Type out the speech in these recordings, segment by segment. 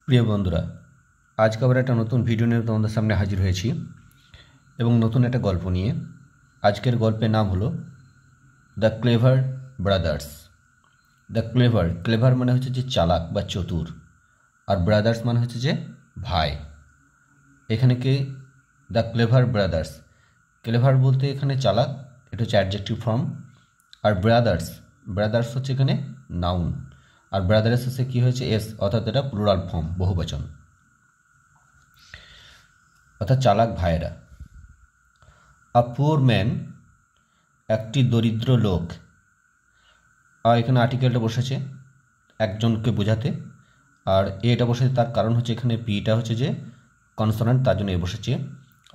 প্রিয় বন্ধুরা, আজকে আবার একটা নতুন ভিডিও নিয়ে তোমাদের সামনে হাজির হয়েছি এবং নতুন একটা গল্প নিয়ে। আজকের গল্পের নাম হলো the clever brothers. The clever মানে হচ্ছে যে চালাক বা চতুর, আর ব্রাদার্স মানে হচ্ছে যে ভাই। এখানে কি দ্য ক্লেভার ব্রাদার্স, ক্লেভার বলতে এখানে চালাক, এটা হচ্ছে অ্যাডজেক্টিভ ফর্ম। আর ব্রাদার্স হচ্ছে এখানে নাউন। আর ব্রাদার্স হচ্ছে কী হয়েছে এস, অর্থাৎ এটা প্লুরাল ফর্ম, বহুবচন, অর্থাৎ চালাক ভাইয়েরা। আ পুয়ার ম্যান, একটি দরিদ্র লোক। আর এখানে আর্টিকেলটা বসেছে একজনকে বোঝাতে, আর এটা বসেছে তার কারণ হচ্ছে এখানে পিটা হচ্ছে যে কনসোনেন্ট, তার জন্য এ বসেছে।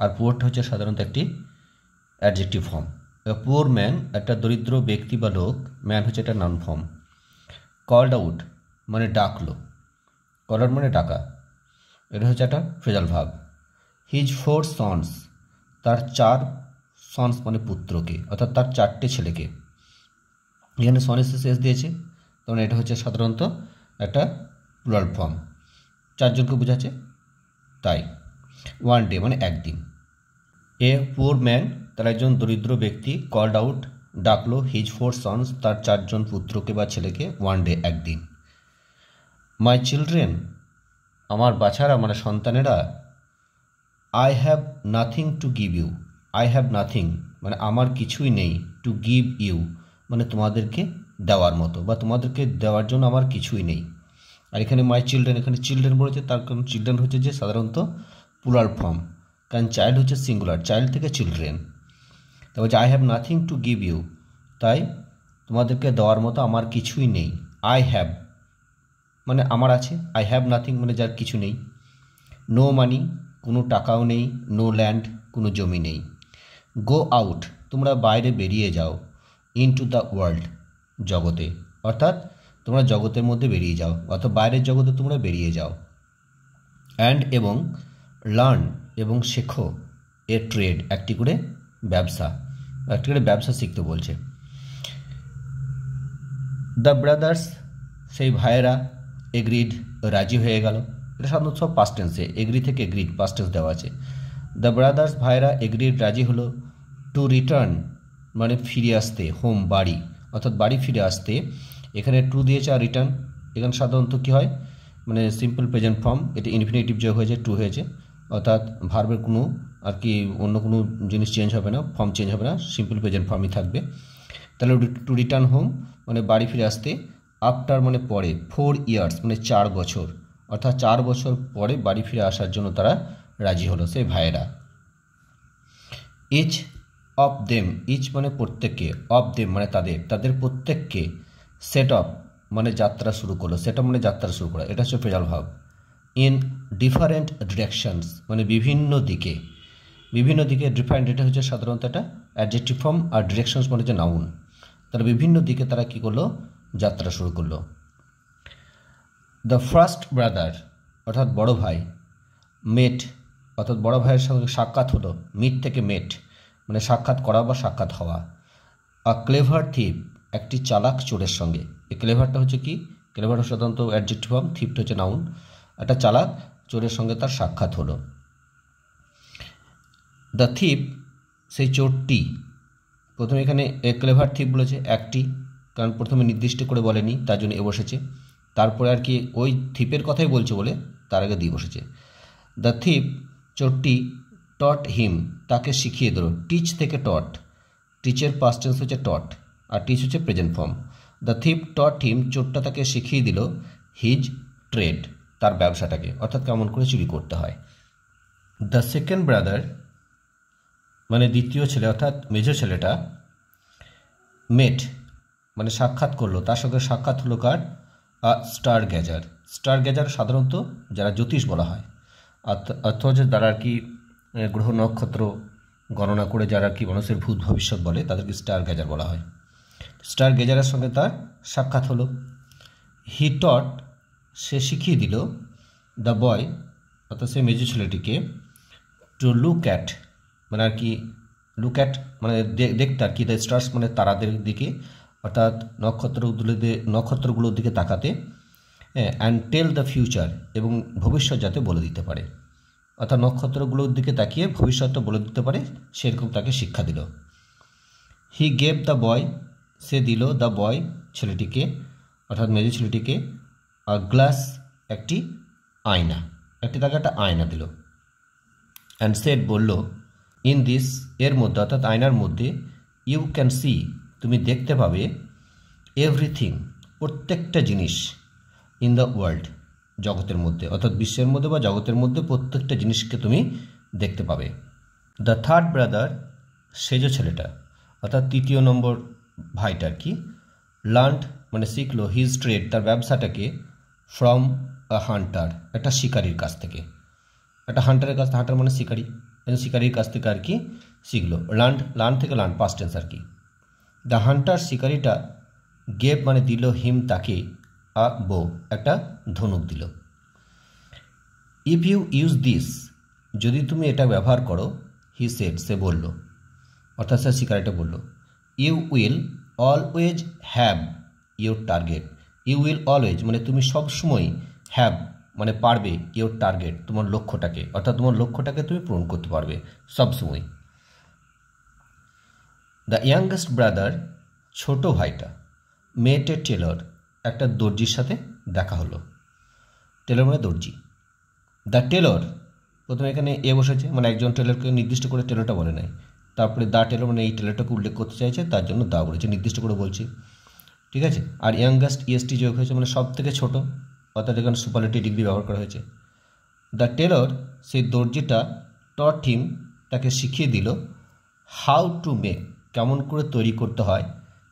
আর পুয়ারটা হচ্ছে সাধারণত একটি অ্যাডজেক্টিভ ফর্ম। পুয়ার ম্যান একটা দরিদ্র ব্যক্তি বা লোক, ম্যান হচ্ছে একটা নাউন ফর্ম। কল্ড আউট মানে ডাকলো, কল আউট মানে ডাকা, এটা হচ্ছে একটা ফ্রেজাল ভাব। হিজ 4 সন্স, তার 4 সন্স মানে পুত্রকে, অর্থাৎ তার 4টে ছেলেকে। এখানে সনের শেষে এস দিয়েছে, তখন এটা হচ্ছে সাধারণত একটা প্লুরাল ফর্ম, 4জনকে বোঝাচ্ছে তাই। ওয়ান ডে মানে একদিন। এ পুয়ার ম্যান, তার একজন দরিদ্র ব্যক্তি, কল্ড আউট ডাকলো, হিজ 4 সন্স তার 4জন পুত্রকে বা ছেলেকে, ওয়ান ডে একদিন। মাই চিলড্রেন, আমার বাচ্চারা মানে সন্তানেরা, I have nothing to give you. I have nothing মানে আমার কিছুই নেই, টু গিভ ইউ মানে তোমাদেরকে দেওয়ার মতো, বা তোমাদেরকে দেওয়ার জন্য আমার কিছুই নেই। আর এখানে মাই চিলড্রেন, এখানে চিলড্রেন বলেছে, তার কারণ চিলড্রেন হচ্ছে যে সাধারণত প্লুরাল ফর্ম, কারণ চাইল্ড হচ্ছে সিঙ্গুলার, চাইল্ড থেকে চিলড্রেন। তা বলছে I have nothing to give you, তাই তোমাদেরকে দেওয়ার মতো আমার কিছুই নেই। আই হ্যাভ মানে আমার আছে, আই হ্যাভ নাথিং মানে যার কিছু নেই। নো মানি কোনো টাকাও নেই, নো ল্যান্ড কোনো জমি নেই। গো আউট তোমরা বাইরে বেরিয়ে যাও, ইনটু দ্য ওয়ার্ল্ড জগতে, অর্থাৎ তোমরা জগতের মধ্যে বেরিয়ে যাও, অর্থাৎ বাইরের জগতে তোমরা বেরিয়ে যাও। অ্যান্ড এবং লার্ন এবং শেখো, এ ট্রেড একটি করে ব্যবসা, একটি করে ব্যবসা শিখতে বলছে। দ্য ব্রাদার্স সেই ভাইয়েরা, এগ্রিড রাজি হয়ে গেল। এটা সাধারণত সব পাস্ট টেন্সে, এগ্রি থেকে এগ্রিড পাস্ট টেন্স দেওয়া আছে। দ্য ব্রাদার্স ভাইয়েরা এগ্রিড রাজি হলো, টু রিটার্ন মানে ফিরে আসতে, হোম বাড়ি, অর্থাৎ বাড়ি ফিরে আসতে। এখানে টু দিয়েছে আর রিটার্ন, এখানে সাধারণত কী হয় মানে সিম্পল প্রেজেন্ট ফর্ম, এটা ইনফিনিটিভ যোগ হয়েছে, টু হয়েছে, অর্থাৎ ভার্বের কোনো আর কি অন্য কোনো জিনিস চেঞ্জ হবে না, ফর্ম চেঞ্জ হবে না, সিম্পল প্রেজেন্ট ফর্মই থাকবে। তাহলে টু রিটার্ন হোম মানে বাড়ি ফিরে আসতে। আফটার মানে পরে, 4 ইয়ার্স মানে 4 বছর, অর্থাৎ 4 বছর পরে বাড়ি ফিরে আসার জন্য তারা রাজি হলো সেই ভাইয়েরা। ইচ অফ দেম, ইচ মানে প্রত্যেককে, অফ দেম মানে তাদের, তাদের প্রত্যেককে, সেট অফ মানে যাত্রা শুরু করলো, সেট অফ মানে যাত্রা শুরু করা, এটা হচ্ছে ফ্রেজাল ভাব। ইন ডিফারেন্ট ডিরেকশনস মানে বিভিন্ন দিকে, বিভিন্ন দিকে, ডিফারেন্ট এটা হচ্ছে সাধারণত একটা অ্যাডজেক্টিভ ফর্ম, আর ডিরেকশনস মানে হচ্ছে নাউন। তারা বিভিন্ন দিকে তারা কী করলো, যাত্রা শুরু করলো। দ্য ফার্স্ট ব্রাদার অর্থাৎ বড় ভাই, মেট অর্থাৎ বড় ভাইয়ের সঙ্গে সাক্ষাৎ হলো, মিট থেকে মেট মানে সাক্ষাৎ করা বা সাক্ষাৎ হওয়া। আ ক্লেভার থিপ একটি চালাক চোরের সঙ্গে, এই ক্লেভারটা হচ্ছে কি, ক্লেভার সাধারণত অ্যাডজেক্টিভ ফর্ম, থিপটা হচ্ছে নাউন। একটা চালাক চোরের সঙ্গে তার সাক্ষাৎ হলো। দ্য থিপ সেই চোরটি, প্রথমে এখানে এ ক্লেভার থিপ বলেছে একটি, কারণ প্রথমে নির্দিষ্ট করে বলেনি, তার জন্য এ বসেছে। তারপরে আর কি ওই থিপের কথাই বলছে বলে তার আগে দিয়ে বসেছে। দ্য থিপ চোরটি, টট হিম তাকে শিখিয়ে দিল, টিচ থেকে টট, টিচের পাস্ট টেন্স হচ্ছে টট, আর টিচ হচ্ছে প্রেজেন্ট ফর্ম। দ্য থিপ টট হিম চোরটা তাকে শিখিয়ে দিল, হিজ ট্রেড তার ব্যবসাটাকে, অর্থাৎ কেমন করে চুরি করতে হয়। দ্য সেকেন্ড ব্রাদার মানে দ্বিতীয় ছেলে, অর্থাৎ মেজর ছেলেটা, মেট মানে সাক্ষাৎ করলো, তার সঙ্গে সাক্ষাৎ হলো কার, স্টার গ্যাজার। স্টার গ্যাজার সাধারণত যারা জ্যোতিষ বলা হয়, অর্থাৎ যারা আর কি গ্রহ নক্ষত্র গণনা করে যারা কি মানুষের ভূত ভবিষ্যৎ বলে, তাদেরকে স্টার গ্যাজার বলা হয়। স্টার গ্যাজারের সঙ্গে তার সাক্ষাৎ হলো। হি টট সে শিখিয়ে দিল, দ্য বয় অর্থাৎ সে মেজর ছেলেটিকে, টু লুক অ্যাট মানে আর কি, লুক অ্যাট মানে দেখতে আর কি, দ্য স্টার্স মানে তারাদের দিকে, অর্থাৎ নক্ষত্রগুলোর দিকে তাকাতে। অ্যান্ড টেল দ্য ফিউচার, এবং ভবিষ্যৎ যাতে বলে দিতে পারে, অর্থাৎ নক্ষত্রগুলোর দিকে তাকিয়ে ভবিষ্যৎটা বলে দিতে পারে, সেরকম তাকে শিক্ষা দিল। হি গেভ দ্য বয়, সে দিল দ্য বয় ছেলেটিকে, অর্থাৎ মেজো ছেলেটিকে, আর গ্লাস একটি আয়না, তাকে একটা আয়না দিল। অ্যান্ড সেড বলল, ইন দিস এর মধ্যে, অর্থাৎ আয়নার মধ্যে, ইউ ক্যান সি তুমি দেখতে পাবে, এভরিথিং প্রত্যেকটা জিনিস, ইন দ্য ওয়ার্ল্ড জগতের মধ্যে, অর্থাৎ বিশ্বের মধ্যে বা জগতের মধ্যে প্রত্যেকটা জিনিসকে তুমি দেখতে পাবে। দ্য থার্ড ব্রাদার, সেজো ছেলেটা, অর্থাৎ তৃতীয় নম্বর ভাইটা আর কি, লার্নড মানে শিখলো, হিজ ট্রেড তার ব্যবসাটাকে, ফ্রম আ হান্টার একটা শিকারির কাছ থেকে, একটা হান্টারের কাছ থেকে, হান্টার মানে শিকারি, শিকারির কাছ থেকে আর কি শিখলো। লার্ন থেকে লার্ন পাস্ট টেন্স আর কি। দ্য হান্টার শিকারিটা, গেভ মানে দিল, হিম তাকে, আ বো একটা ধনুক দিল। ইফ ইউ ইউজ দিস যদি তুমি এটা ব্যবহার করো, হি সেড সে বলল, অর্থাৎ সে শিকারিটা বলল, you will always have your target, you will always মানে তুমি সবসময়, হ্যাভ মানে পারবে, ইউর টার্গেট তোমার লক্ষ্যটাকে, অর্থাৎ তোমার লক্ষ্যটাকে তুমি পূরণ করতে পারবে সবসময়। দ্য ইয়াংগেস্ট ব্রাদার, ছোট ভাইটা, মেট এ টেলর একটা দর্জির সাথে দেখা হলো, টেলর মানে দর্জি। দ্য টেলর, প্রথমে এখানে এ বসেছে, মানে একজন টেলরকে নির্দিষ্ট করে টেলরটা বলে নাই, তারপরে দ্য টেলর মানে এই টেলরটাকে উল্লেখ করতে চাইছে, তার জন্য দা বলেছে, নির্দিষ্ট করে বলছি, ঠিক আছে। আর ইয়াংগেস্ট ইএসটি যোগ হয়েছে, মানে সব থেকে ছোটো, অর্থাৎ এখানে সুপারলেটিভ ডিগ্রি ব্যবহার করা হয়েছে। দ্য টেলর সেই দর্জিটা, টট হিম তাকে শিখিয়ে দিল, হাউ টু মেক কেমন করে তৈরি করতে হয়,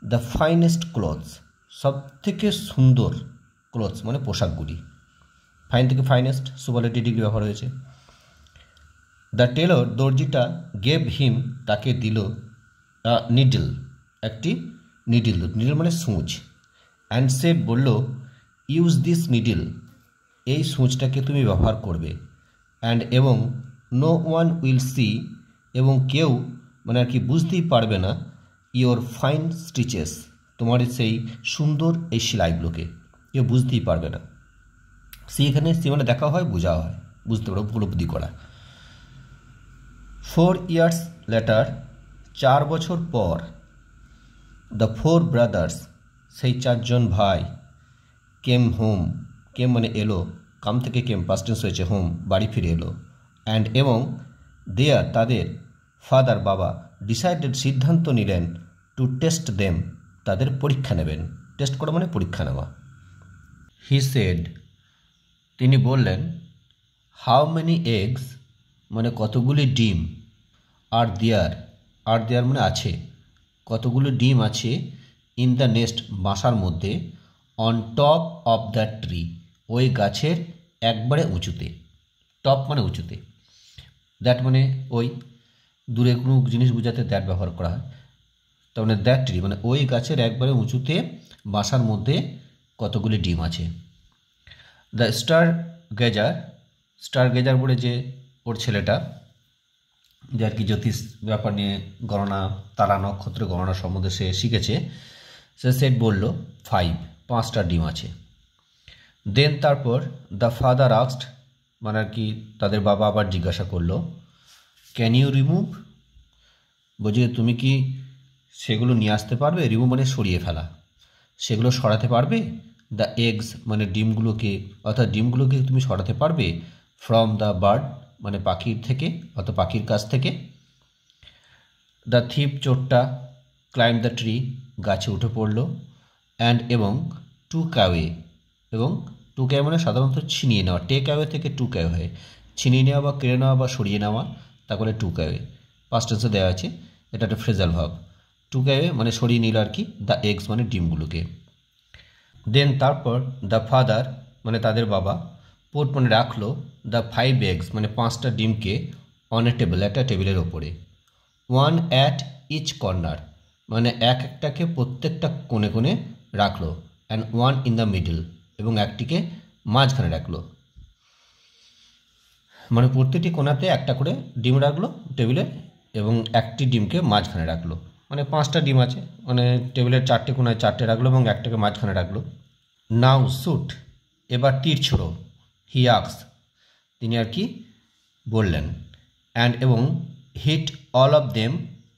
দ্য ফাইনেস্ট ক্লথস সব থেকে সুন্দর, ক্লথস মানে পোশাকগুলি, ফাইন থেকে ফাইনেস্ট সুপারলেটিভ ডিগ্রি ব্যবহার হয়েছে। দ্য টেলর দর্জিটা, গেভ হিম তাকে দিল, নিডল একটি নিডল, নিডল মানে সূচ। অ্যান্ড সেড বলল, ইউজ দিস নিডল এই সূচটাকে তুমি ব্যবহার করবে, অ্যান্ড এবং নো ওয়ান উইল সি এবং কেউ মানে আর কি বুঝতেই পারবে না, ইওর ফাইন স্টিচেস তোমার সেই সুন্দর এই সেলাইগুলোকে কেউ বুঝতেই পারবে না। সি এখানে সি মানে দেখা হয়, বোঝা হয়, বুঝতে পারো, উপলব্ধি করা। 4 years লেটার 4 বছর পর, দ্য 4 ব্রাদার্স সেই 4 জন ভাই, কেম হোম, কেম মানে এলো, কাম থেকে কেম পাস্ট টেন্স হয়েছে, হোম বাড়ি ফিরে এলো। অ্যান্ড এবং দেয়ার তাদের, ফাদার বাবা, ডিসাইডেড সিদ্ধান্ত নিলেন, টু টেস্ট দেম তাদের পরীক্ষা নেবেন, টেস্ট করা মানে পরীক্ষা নেওয়া। হি সেড তিনি বললেন, হাউ মেনি এগস মানে কতগুলি ডিম, আর দেয়ার মানে আছে, কতগুলো ডিম আছে, ইন দ্য নেস্ট বাসার মধ্যে, on top of the tree ওই গাছের একবারে উঁচুতে, টপ মানে উঁচুতে, দ্যাট মানে ওই, দূরে কোনো জিনিস বোঝাতে দ্যাট ব্যবহার করা হয়, তার মানে দ্যাট ট্রি মানে ওই গাছের একবারে উঁচুতে বাসার মধ্যে কতগুলি ডিম আছে। দ্য স্টার গেজার বলে যে ওর ছেলেটা, যে আর কি জ্যোতিষ ব্যাপার নিয়ে গণনা, তারা নক্ষত্র গণনা সম্বন্ধে সে শিখেছে, সে সেট বলল 5টা ডিম আছে। দেন তারপর দ্য ফাদার আস্কড মানে আর কি তাদের বাবা আবার জিজ্ঞাসা করলো, ক্যান ইউ রিমুভ বলছে তুমি কি সেগুলো নিয়ে আসতে পারবে, রিমুভ মানে সরিয়ে ফেলা, সেগুলো সরাতে পারবে, দ্য এগস মানে ডিমগুলোকে, অর্থাৎ ডিমগুলোকে তুমি সরাতে পারবে, ফ্রম দ্য বার্ড মানে পাখির থেকে, অর্থাৎ পাখির কাছ থেকে। দ্য থিপ চোরটা, ক্লাইম্ব দ্য ট্রি গাছে উঠে পড়ল, অ্যান্ড এবং টুক অ্যাওয়ে এবং টুক অ্যাওয়ে মানে সাধারণত ছিনিয়ে নেওয়া, টেক অ্যাওয়ে থেকে টুক অ্যাওয়ে হয়, ছিনিয়ে নেওয়া বা কেড়ে নেওয়া বা সরিয়ে নেওয়া, তারপরে টুক অ্যাওয়ে পাস্ট টেন্সে দেওয়া আছে, এটা একটা ফ্রেজাল ভাব। টুক অ্যাওয়ে মানে সরিয়ে নিল আর কি, দ্য এগস মানে ডিমগুলোকে। দেন তারপর দ্য ফাদার মানে তাদের বাবা, পোট মানে রাখলো, দ্য 5 eggs মানে 5টা ডিমকে, অন এ টেবিল একটা টেবিলের ওপরে, 1 at each কর্নার মানে একটাকে প্রত্যেকটা কোণে কোণে রাখলো, অ্যান্ড 1 in the middle এবং একটিকে মাঝখানে রাখলো, মানে প্রত্যেকটি কোণাতে একটা করে ডিম রাখলো টেবিলে এবং একটি ডিমকে মাঝখানে রাখলো, মানে 5টা ডিম আছে, মানে টেবিলের 4টে কোণায় 4টে রাখলো এবং একটাকে মাঝখানে রাখলো। নাও শুট এবার তীর ছোড়ো, হি আক্স, তিনি আর কি বললেন, অ্যান্ড এবং hit all of them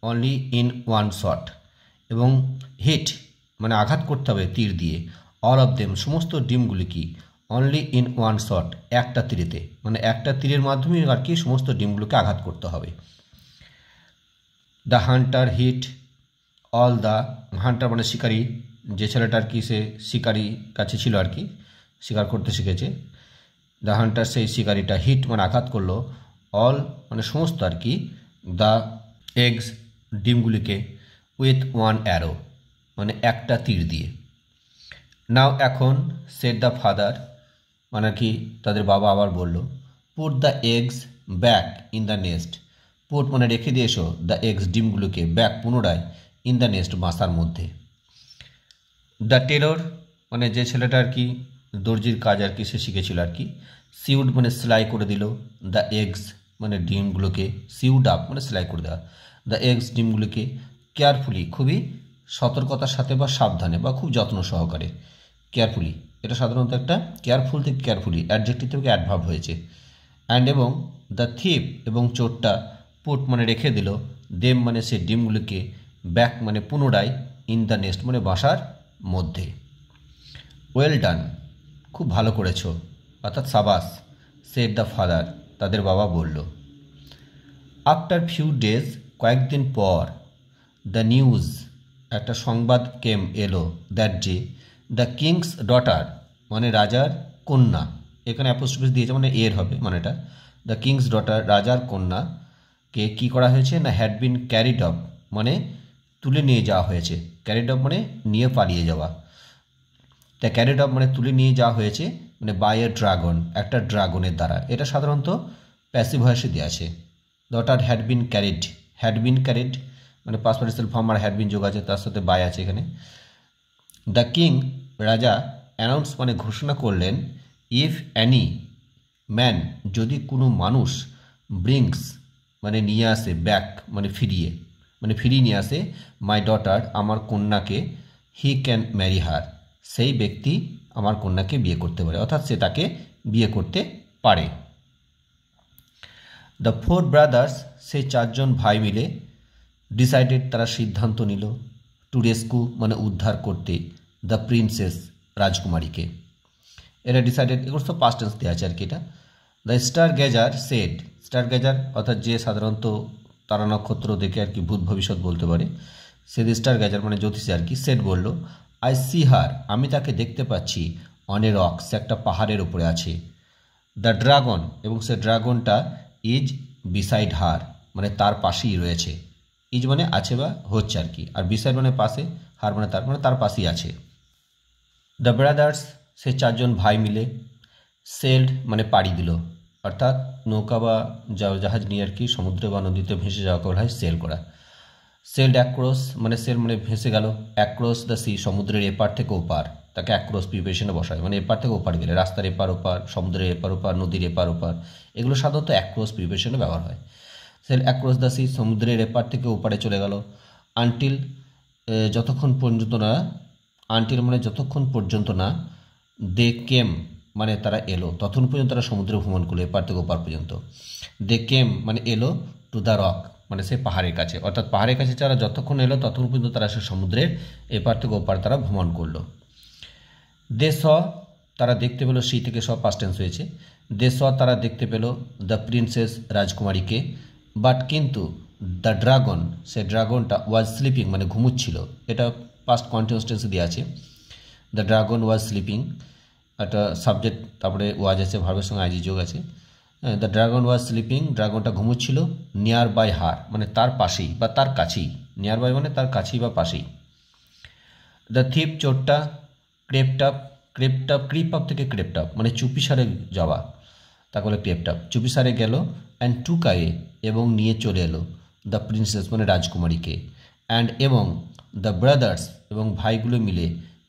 only in one shot, এবং হিট মানে আঘাত করতে হবে তীর দিয়ে, অল অফ দেম সমস্ত ডিমগুলি কি, অনলি ইন ওয়ান শট একটা তীরেতে, মানে একটা তীরের মাধ্যমে আর কি সমস্ত ডিমগুলোকে আঘাত করতে হবে। The hunter hit all the, hunter মানে শিকারি, যে ছেলেটা আর কি সে শিকারি কাছে ছিল আর কি, শিকার করতে শিখেছে। দ্য হান্টার সেই শিকারিটা হিট মানে আঘাত করলো, অল মানে সমস্ত আর কি, দ্য এগস ডিমগুলিকে, উইথ ওয়ান অ্যারো মানে একটা তীর দিয়ে। নাও এখন সেড দ্য ফাদার মানে কি তাদের বাবা আবার বলল, put the eggs back in the nest, put মানে রেখে দিয়ে এসো, দ্য এগস ডিমগুলোকে, ব্যাক পুনরায়, ইন দ্য নেস্ট বাসার মধ্যে। দ্য টেলর মানে যে ছেলেটা আর কি দর্জির কাজ আর কি সে শিখেছিল আর কি, সিউড মানে সেলাই করে দিল, দ্য এগস মানে ডিমগুলোকে, সিউড আপ মানে সেলাই করে দেওয়া, দ্য এগস ডিমগুলোকে, কেয়ারফুলি খুবই সতর্কতার সাথে বা সাবধানে বা খুব যত্ন সহকারে, কেয়ারফুলি এটা সাধারণত একটা কেয়ারফুল থেকে কেয়ারফুলি অ্যাডজেক্টিভ থেকে অ্যাডভার্ব হয়েছে। অ্যান্ড এবং দ্য থিপ এবং চোরটা, পুট মানে রেখে দিল, দেম মানে সে ডিমগুলিকে, ব্যাক মানে পুনরায়, ইন দ্য নেস্ট মানে বাসার মধ্যে। ওয়েল ডান খুব ভালো করেছো, অর্থাৎ সাবাস, সেড দ্য ফাদার তাদের বাবা বলল। আফটার ফিউ ডেজ কয়েকদিন পর, দ্য নিউজ একটা সংবাদ কেম এলো, দ্যাট যে দ্য কিংস ডটার মানে রাজার কন্যা, এখানে অ্যাপোস্ট্রফি দিয়েছে মানে এর হবে মানে এটা, দ্য কিংস ডটার রাজার কন্যাকে কী করা হয়েছে না, হ্যাড বিন ক্যারিড অফ মানে তুলে নিয়ে যাওয়া হয়েছে, ক্যারিড অফ মানে নিয়ে পালিয়ে যাওয়া, দ্য ক্যারিড অফ মানে তুলে নিয়ে যাওয়া হয়েছে মানে বাই এ ড্রাগন একটা ড্রাগনের দ্বারা, এটা সাধারণত প্যাসিভ ভয়েসে দেওয়া আছে। ডটার হ্যাড বিন ক্যারিড মানে পাস্ট পার্টিসিপাল ফর্ম আর হ্যাড বিন যোগ আছে, তার সাথে বাই আছে এখানে। দ্য কিং রাজা অ্যানাউন্স মানে ঘোষণা করলেন, ইফ অ্যানি ম্যান যদি কোনো মানুষ, ব্রিংস মানে নিয়ে আসে, ব্যাক মানে ফিরিয়ে নিয়ে আসে, মাই ডটার আমার কন্যাকে, হি ক্যান ম্যারি হার সেই ব্যক্তি আমার কন্যাকে বিয়ে করতে পারে, অর্থাৎ সে তাকে বিয়ে করতে পারে। দ্য ফোর ব্রাদার্স সেই চারজন ভাই মিলে, ডিসাইডেড তারা সিদ্ধান্ত নিল, টু রেস্কিউ মানে উদ্ধার করতে, দ্য প্রিন্সেস রাজকুমারীকে, এটা ডিসাইডেড, এগুলো সব পাস্ট টেন্স দেওয়া আছে আর কি এটা। দ্য স্টার গ্যাজার সেড, স্টার গ্যাজার অর্থাৎ যে সাধারণত তারা নক্ষত্র দেখে আর কি ভূত ভবিষ্যৎ বলতে পারে, সে স্টার গ্যাজার মানে জ্যোতিষী আর কি, সেড বলল, আই সি হার আমি তাকে দেখতে পাচ্ছি, অন এ রক সে একটা পাহাড়ের উপরে আছে, দ্য ড্রাগন এবং সে ড্রাগনটা, ইজ বিসাইড হার মানে তার পাশেই রয়েছে, ইজ মানে আছে বা হচ্ছে আর কি, আর বিসাইড মানে পাশে, হার মানে তার পাশেই আছে। দ্য ব্রাদার্স সে চারজন ভাই মিলে, সেলড মানে পাড়ি দিল, অর্থাৎ নৌকা বা জাহাজ নিয়ে আর কি সমুদ্রে বা নদীতে ভেসে যাওয়াকে বলা হয় সেল করা। সেলড অ্যাক্রস মানে সেল মানে ভেসে গেল, অ্যাক্রস দ্য সি সমুদ্রের এপার থেকে ওপার, তাকে অ্যাক্রস প্রিপারেশনে বসায় মানে এপার থেকে ওপার গেলে, রাস্তার এপার ওপার, সমুদ্রের এপার ওপার, নদীর এপার ওপার, এগুলো সাধারণত অ্যাক্রস প্রিপারেশনে ব্যবহার হয়। সেল অ্যাক্রস দ্য সি সমুদ্রের এপার থেকে ওপারে চলে গেল, আনটিল যতক্ষণ পর্যন্ত না, আনটিল মানে যতক্ষণ পর্যন্ত না, দে কেম মানে তারা এলো, ততক্ষণ পর্যন্ত তারা সমুদ্রে ভ্রমণ করলো এপার থেকে ওপার পর্যন্ত। দে কেম মানে এলো, টু দ্য রক মানে সে পাহাড়ের কাছে, অর্থাৎ পাহাড়ের কাছে যারা যতক্ষণ এলো ততক্ষণ পর্যন্ত তারা সে সমুদ্রের এপার থেকে ওপার তারা ভ্রমণ করলো। দে স তারা দেখতে পেলো, সেই থেকে সব পাস্ট টেন্স হয়েছে, দে স তারা দেখতে পেলো, দ্য প্রিন্সেস রাজকুমারীকে, বাট কিন্তু দ্য ড্রাগন সে ড্রাগনটা ওয়াজ স্লিপিং মানে ঘুমুচ্ছিল, এটা পাস্ট কন্টিনিউয়াস টেন্সে দেওয়া আছে, দ্য ড্রাগন ওয়াজ স্লিপিং একটা সাবজেক্ট, তারপরে ওয়াজ আছে, ভার্বের সঙ্গে আইজি যোগ আছে, দ্য ড্রাগন ওয়াজ স্লিপিং ড্রাগনটা ঘুমুচ্ছিল, নিয়ার বাই হার মানে তার পাশেই বা তার কাছেই, নিয়ার বাই মানে তার কাছেই বা পাশেই। দ্য থিপ চোরটা, ক্রিপ আপ থেকে ক্রেপ্ট আপ মানে চুপিসারে যাওয়া, তাকে বলে ক্রেপ্ট আপ, চুপিসারে গেল, অ্যান্ড টুকায়ে এবং নিয়ে চলে এলো, দ্য প্রিন্সেস মানে রাজকুমারীকে, অ্যান্ড এবং দ্য ব্রাদার্স এবং ভাইগুলো মিলে,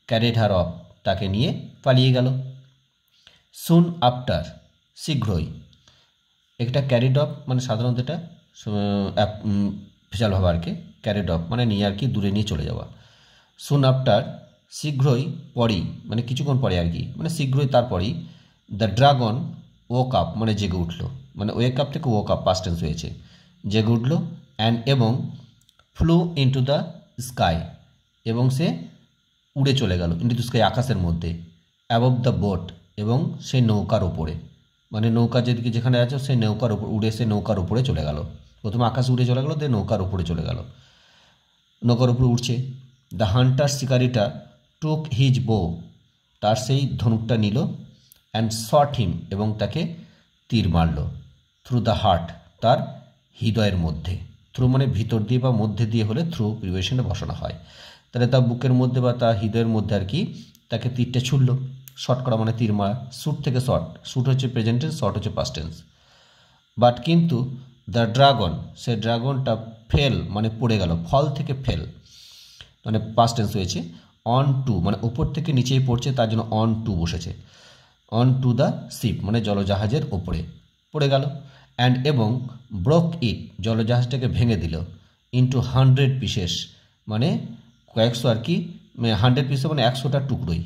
ক্যারেড হার অফ তাকে নিয়ে পালিয়ে গেল। সুন আফটার শীঘ্রই, একটা ক্যারিড অফ মানে সাধারণত এটা ফেচাল ভাবে আর কি, ক্যারিড অফ মানে নিয়ে আর কি দূরে নিয়ে চলে যাওয়া। সুন আফটার শীঘ্রই পরেই মানে কিছুক্ষণ পরে আর কি, মানে শীঘ্রই তারপরেই দ্য ড্রাগন ওক আপ মানে জেগে উঠলো, মানে ওয়েক আপ থেকে ওক আপ পাস্ট টেন্স হয়েছে, জেগে উঠলো অ্যান্ড এবং ফ্লু ইনটু দ্য স্কাই এবং সে উড়ে চলে গেল, ইনটু দ্য স্কাই আকাশের মধ্যে, অ্যাবভ দ্য বোট এবং সেই নৌকার ওপরে, মানে নৌকা যেদিকে যেখানে আছে সেই নৌকার উপর উড়ে সে নৌকার উপরে চলে গেল, প্রথমে আকাশে উড়ে চলে গেল, দিয়ে নৌকার উপরে চলে গেল, নৌকার উপরে উঠছে। দ্য হান্টার শিকারিটা টুক হিজ বো তার সেই ধনুকটা নিল অ্যান্ড শট হিম এবং তাকে তীর মারল থ্রু দ্য হার্ট তার হৃদয়ের মধ্যে, থ্রু মানে ভিতর দিয়ে বা মধ্যে দিয়ে হলে থ্রু প্রিভিয়েশনে বসানো হয়, তাহলে তার বুকের মধ্যে বা তার হৃদয়ের মধ্যে আর কি তাকে তীরটা ছুড়ল, শট করা মানে তীর মারা, শুট থেকে শট, শুট হচ্ছে প্রেজেন্ট টেন্স, শট হচ্ছে পাস্ট টেন্স। বাট কিন্তু দ্য ড্রাগন সে ড্রাগনটা ফেল মানে পড়ে গেল, ফল থেকে ফেল মানে পাস্ট টেন্স হয়েছে, অন টু মানে উপর থেকে নিচেই পড়ছে তার জন্য অন টু বসেছে, অন টু দ্য শিপ মানে জলজাহাজের ওপরে পড়ে গেল, অ্যান্ড এবং ব্রোক ইট জলজাহাজটাকে ভেঙে দিল, ইন্টু 100 পিসেস মানে কয়েকশো আর কি, 100 পিসে মানে 100টা টুকরোই।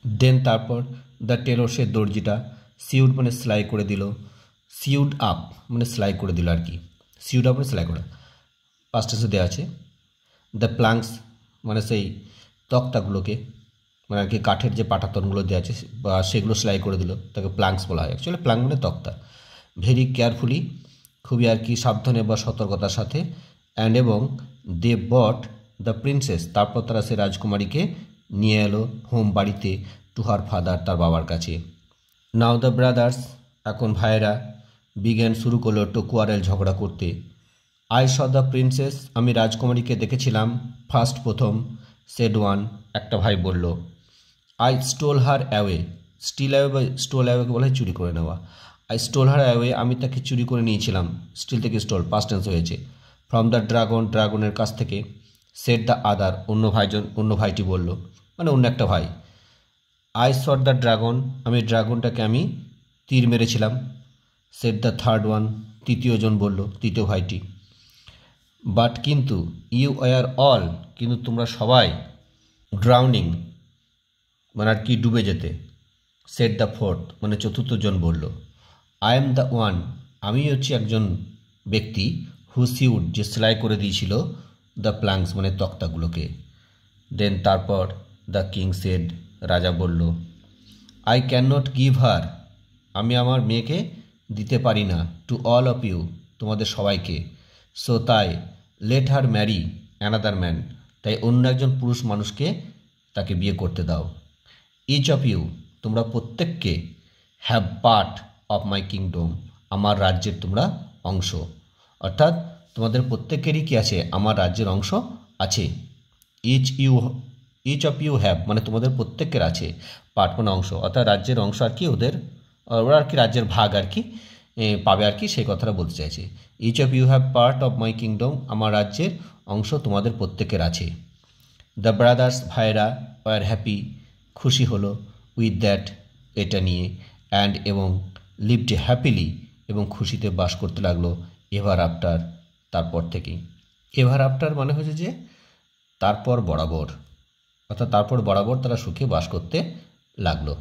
দেন তারপর দ্য টেলর সে দর্জিটা সিউড মানে সেলাই করে দিল, সিউড আপ মানে সেলাই করে দিল আর কি, সিউড আপ মানে সেলাই করা পাস্ট টেন্সে দেওয়া আছে। দ্য প্লাঙ্কস মানে সেই তক্তাগুলোকে মানে আর কি কাঠের যে পাটাতনগুলো দেওয়া আছে বা সেগুলো সেলাই করে দিল, তাকে প্লাঙ্কস বলা হয়, অ্যাকচুয়ালি প্লাঙ্ক মানে তক্তা। ভেরি কেয়ারফুলি খুবই আর কি সাবধানে বা সতর্কতার সাথে, অ্যান্ড এবং দে বট দ্য প্রিন্সেস তারপর তারা সে রাজকুমারীকে নিয়ে এলো হোম বাড়িতে, টু হার ফাদার তার বাবার কাছে। নাও দ্য ব্রাদার্স এখন ভাইয়েরা বিজ্ঞান শুরু করলো টু কোয়ারেল ঝগড়া করতে। আই স দ্য প্রিন্সেস আমি রাজকুমারীকে দেখেছিলাম, ফার্স্ট প্রথম, সেড ওয়ান একটা ভাই বলল। I stole her away steal away বা স্টোল অ্যাওয়েকে বলা হয় চুরি করে নেওয়া, আই স্টোল হার অ্যাওয়ে আমি তাকে চুরি করে নিয়েছিলাম, স্টিল থেকে স্টোল পাস্ট টেন্স হয়েছে, ফ্রম দ্য ড্রাগন ড্রাগনের কাছ থেকে, সেড দ্য আদার অন্য ভাইটি বলল মানে অন্য একটা ভাই। আই শট দ্য ড্রাগন আমি ড্রাগনটাকে আমি তীর মেরেছিলাম, সেড দ্য থার্ড ওয়ান তৃতীয় জন বলল, তৃতীয় ভাইটি। বাট কিন্তু ইউ ওয়ার অল কিন্তু তোমরা সবাই, ড্রাউনিং মানে আর কি ডুবে যেতে, সেড দ্য ফোর্থ মানে চতুর্থ জন বলল। আই এম দ্য ওয়ান আমি হচ্ছি একজন ব্যক্তি, হু সিউড যে সেলাই করে দিয়েছিল, দ্য প্লাঙ্কস মানে তক্তাগুলোকে। দেন তারপর দ্য কিং সেড রাজা বলল, I can not give her আমি আমার মেয়েকে দিতে পারি না, টু অল অফ ইউ তোমাদের সবাইকে, সো তাই let her marry another man তাই অন্য একজন পুরুষ মানুষকে তাকে বিয়ে করতে দাও। ইচ অফ ইউ তোমরা প্রত্যেককে, have part of my kingdom আমার রাজ্যের তোমরা অংশ, অর্থাৎ তোমাদের প্রত্যেকেরই কি আছে আমার রাজ্যের অংশ আছে। ইচ অফ ইউ হ্যাভ মানে তোমাদের প্রত্যেকের আছে, পার্ট মানে অংশ, অর্থাৎ রাজ্যের অংশ আর কি ওরা আর কি রাজ্যের ভাগ আর কি পাবে আর কি, সেই কথাটা বলতে চাইছে। Each of you have part of my kingdom আমার রাজ্যের অংশ তোমাদের প্রত্যেকের আছে। দ্য ব্রাদার্স ভাইরা ওয়ার হ্যাপি খুশি হলো, উইথ দ্যাট এটা নিয়ে, অ্যান্ড এবং লিভড হ্যাপিলি এবং খুশিতে বাস করতে লাগলো, এভার আফটার তারপর থেকেই। এভার আফটার মানে হচ্ছে যে তারপর বরাবর, অর্থাৎ তারপর বরাবর তারা সুখে বাস করতে লাগলো।